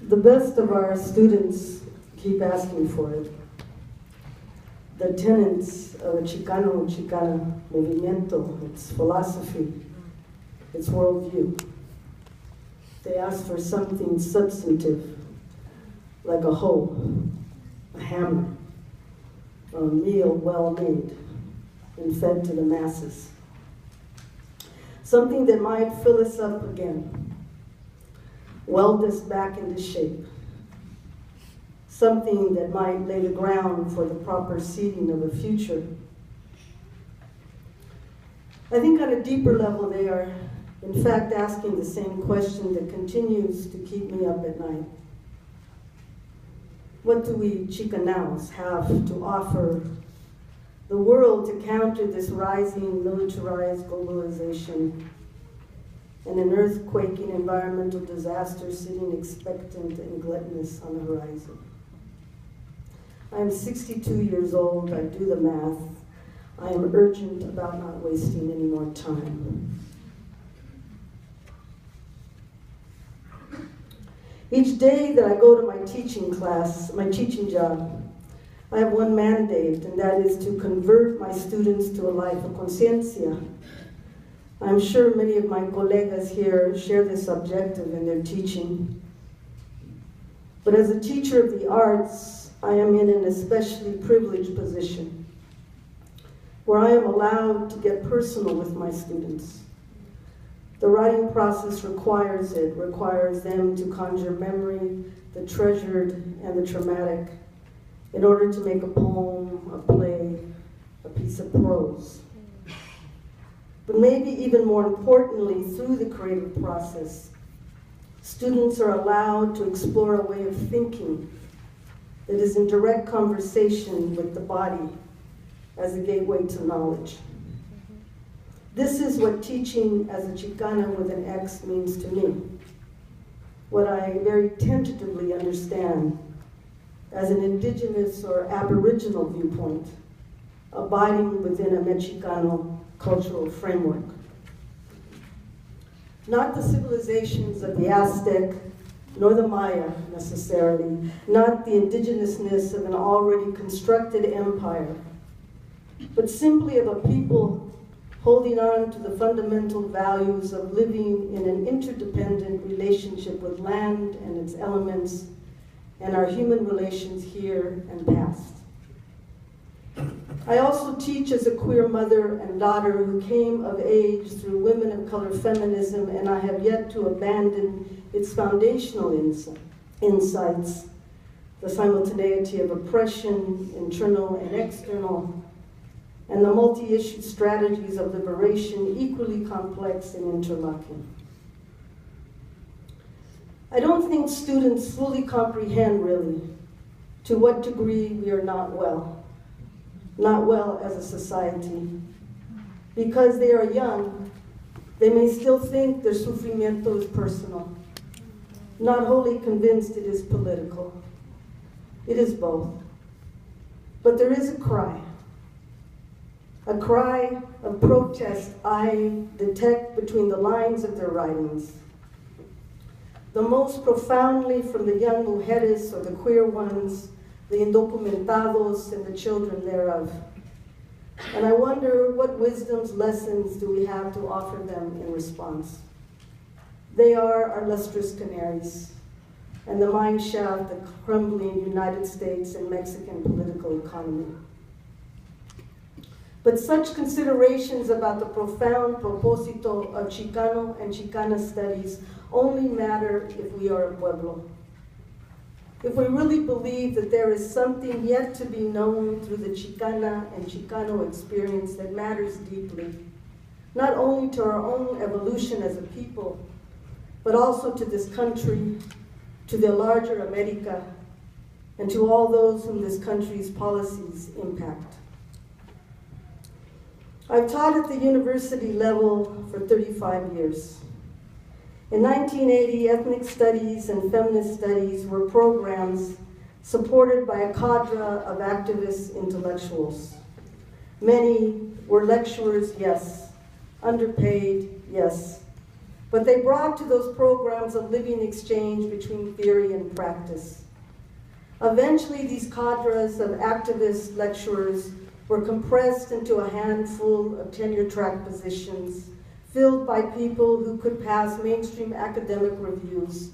The best of our students keep asking for it. The tenets of a Chicano movimiento, its philosophy, its worldview. They ask for something substantive, like a hoe, a hammer, or a meal well made and fed to the masses. Something that might fill us up again, weld us back into shape. Something that might lay the ground for the proper seeding of a future. I think on a deeper level they are, in fact, asking the same question that continues to keep me up at night. What do we Chicanos have to offer the world to counter this rising militarized globalization and an earthquaking environmental disaster sitting expectant and gluttonous on the horizon? I am 62 years old, I do the math. I am urgent about not wasting any more time. Each day that I go to my teaching class, my teaching job, I have one mandate, and that is to convert my students to a life of conciencia. I'm sure many of my colegas here share this objective in their teaching. But as a teacher of the arts, I am in an especially privileged position where I am allowed to get personal with my students. The writing process requires them to conjure memory, the treasured and the traumatic, in order to make a poem, a play, a piece of prose. But maybe even more importantly, through the creative process, students are allowed to explore a way of thinking that is in direct conversation with the body as a gateway to knowledge. This is what teaching as a Chicana with an X means to me. What I very tentatively understand as an indigenous or aboriginal viewpoint, abiding within a Mexicano cultural framework. Not the civilizations of the Aztec, nor the Maya necessarily, not the indigenousness of an already constructed empire, but simply of a people holding on to the fundamental values of living in an interdependent relationship with land and its elements and our human relations here and past. I also teach as a queer mother and daughter who came of age through women of color feminism, and I have yet to abandon its foundational insights, the simultaneity of oppression, internal and external, and the multi-issue strategies of liberation, equally complex and interlocking. I don't think students fully comprehend, really, to what degree we are not well as a society. Because they are young, they may still think their sufrimiento is personal, not wholly convinced it is political. It is both. But there is a cry of protest I detect between the lines of their writings. The most profoundly from the young mujeres or the queer ones, the indocumentados and the children thereof. And I wonder what wisdoms, lessons do we have to offer them in response. They are our lustrous canaries and the mine shaft, the crumbling United States and Mexican political economy. But such considerations about the profound propósito of Chicano and Chicana studies only matter if we are a pueblo. If we really believe that there is something yet to be known through the Chicana and Chicano experience that matters deeply, not only to our own evolution as a people, but also to this country, to the larger America, and to all those whom this country's policies impact. I've taught at the university level for 35 years. In 1980, ethnic studies and feminist studies were programs supported by a cadre of activist intellectuals. Many were lecturers, yes. Underpaid, yes. But they brought to those programs a living exchange between theory and practice. Eventually, these cadres of activist lecturers were compressed into a handful of tenure-track positions, filled by people who could pass mainstream academic reviews,